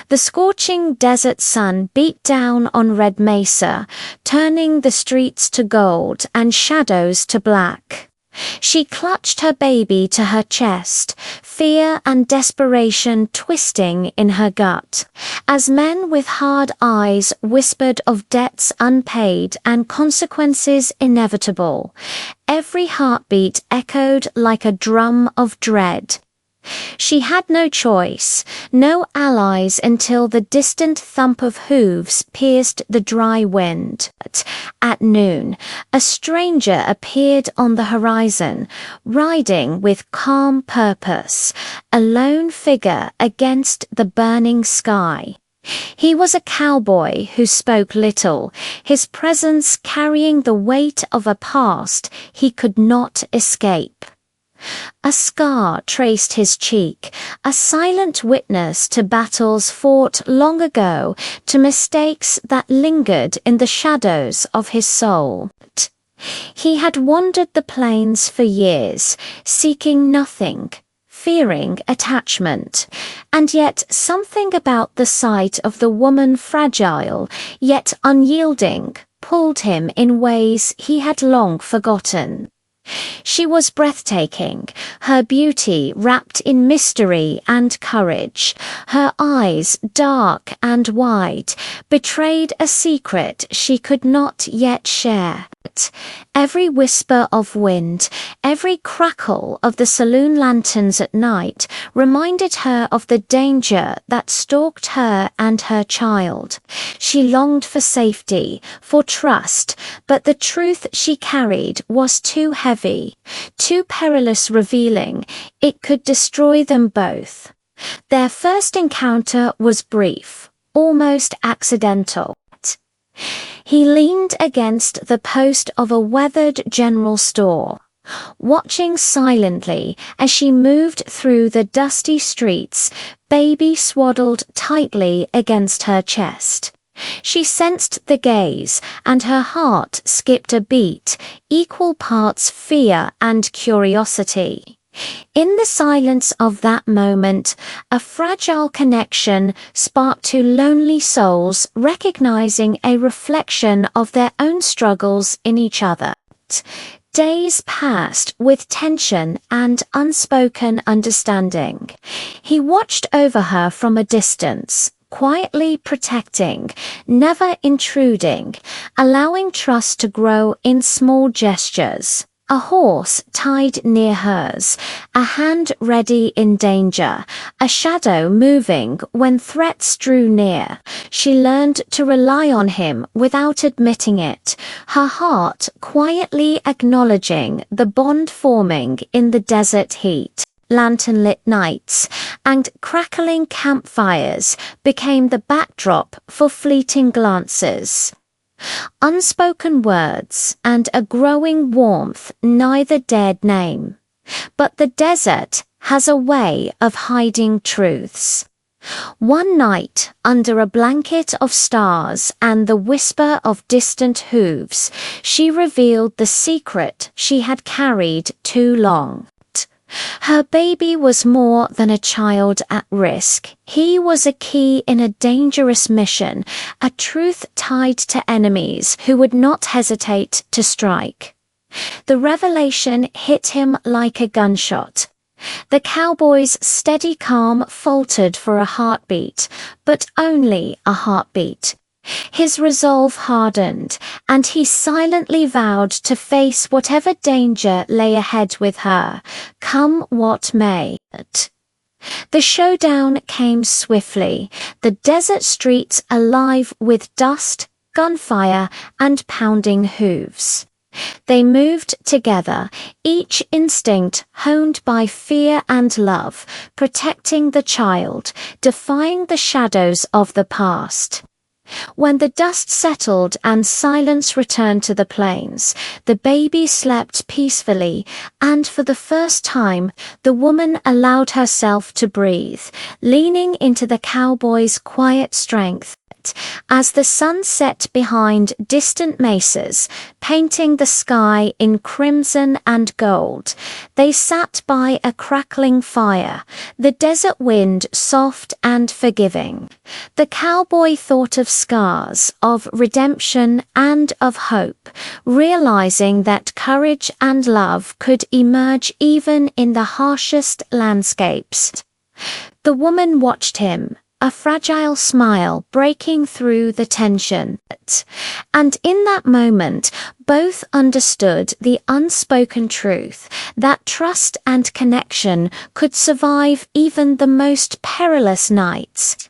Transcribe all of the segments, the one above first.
The scorching desert sun beat down on Red Mesa, turning the streets to gold and shadows to black. She clutched her baby to her chest, fear and desperation twisting in her gut, as men with hard eyes whispered of debts unpaid and consequences inevitable. Every heartbeat echoed like a drum of dread. She had no choice, no allies until the distant thump of hooves pierced the dry wind. At noon, a stranger appeared on the horizon, riding with calm purpose, a lone figure against the burning sky. He was a cowboy who spoke little, his presence carrying the weight of a past he could not escape. A scar traced his cheek, a silent witness to battles fought long ago, to mistakes that lingered in the shadows of his soul. He had wandered the plains for years, seeking nothing, fearing attachment, and yet something about the sight of the woman, fragile yet unyielding, pulled him in ways he had long forgotten. She was breathtaking, her beauty wrapped in mystery and courage. Her eyes, dark and wide, betrayed a secret she could not yet share. Every whisper of wind, every crackle of the saloon lanterns at night reminded her of the danger that stalked her and her child. She longed for safety, for trust, but the truth she carried was too heavy, too perilous, revealing it could destroy them both. Their first encounter was brief, almost accidental. He leaned against the post of a weathered general store, watching silently as she moved through the dusty streets, baby swaddled tightly against her chest. She sensed the gaze, and her heart skipped a beat, equal parts fear and curiosity. In the silence of that moment, a fragile connection sparked two lonely souls recognizing a reflection of their own struggles in each other. Days passed with tension and unspoken understanding. He watched over her from a distance, quietly protecting, never intruding, allowing trust to grow in small gestures. A horse tied near hers, a hand ready in danger, a shadow moving when threats drew near. She learned to rely on him without admitting it, her heart quietly acknowledging the bond forming in the desert heat. Lantern-lit nights and crackling campfires became the backdrop for fleeting glances. Unspoken words and a growing warmth neither dared name. But the desert has a way of hiding truths. One night, under a blanket of stars and the whisper of distant hooves, she revealed the secret she had carried too long. Her baby was more than a child at risk. He was a key in a dangerous mission, a truth tied to enemies who would not hesitate to strike. The revelation hit him like a gunshot. The cowboy's steady calm faltered for a heartbeat, but only a heartbeat. His resolve hardened, and he silently vowed to face whatever danger lay ahead with her, come what may. The showdown came swiftly, the desert streets alive with dust, gunfire, and pounding hooves. They moved together, each instinct honed by fear and love, protecting the child, defying the shadows of the past. When the dust settled and silence returned to the plains, the baby slept peacefully, and for the first time, the woman allowed herself to breathe, leaning into the cowboy's quiet strength. sunset, as the sun set behind distant mesas, painting the sky in crimson and gold. They sat by a crackling fire, the desert wind soft and forgiving. The cowboy thought of scars, of redemption, and of hope, realizing that courage and love could emerge even in the harshest landscapes. The woman watched him, a fragile smile breaking through the tension. And in that moment, both understood the unspoken truth that trust and connection could survive even the most perilous nights.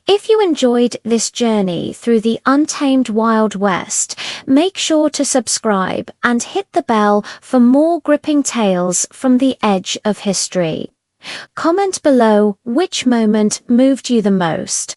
If you enjoyed this journey through the untamed Wild West, make sure to subscribe and hit the bell for more gripping tales from the edge of history. Comment below which moment moved you the most.